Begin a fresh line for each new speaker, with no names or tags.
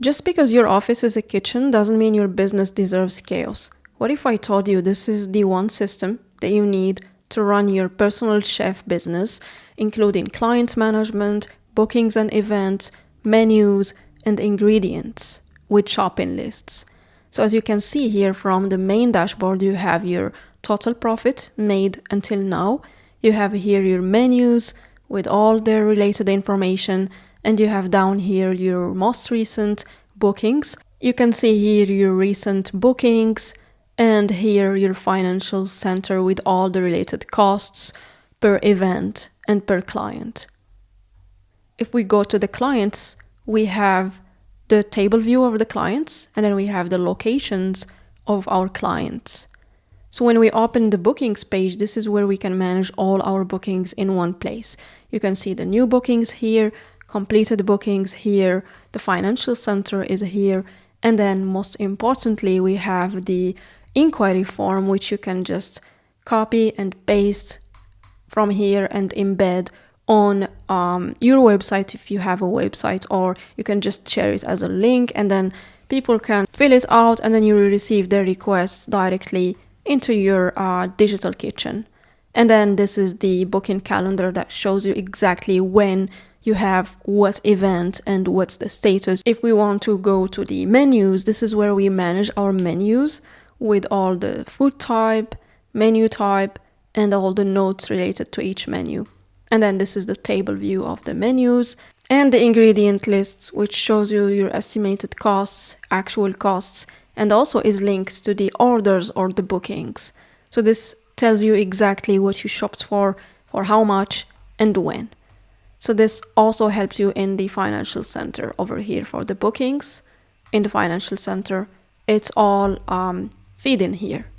Just because your office is a kitchen doesn't mean your business deserves chaos. What if I told you this is the one system that you need to run your personal chef business, including client management, bookings and events, menus, and ingredients with shopping lists? So as you can see here from the main dashboard, you have your total profit made until now. You have here your menus with all the related information, and you have down here your most recent bookings. You can see here your recent bookings, and here your financial center with all the related costs per event and per client. If we go to the clients, we have the table view of the clients, and then we have the locations of our clients. So when we open the bookings page, this is where we can manage all our bookings in one place. You can see the new bookings here, completed bookings here, the financial center is here, and then most importantly, we have the inquiry form, which you can just copy and paste from here and embed on your website if you have a website, or you can just share it as a link, and then people can fill it out, and then you will receive their requests directly into your digital kitchen. And then this is the booking calendar that shows you exactly when you have what event and what's the status. If we want to go to the menus, this is where we manage our menus with all the food type, menu type, and all the notes related to each menu. And then this is the table view of the menus and the ingredient lists, which shows you your estimated costs, actual costs, and also is links to the orders or the bookings. So this tells you exactly what you shopped for how much, and when. So this also helps you in the financial center over here for the bookings. In the financial center, it's all feed in here.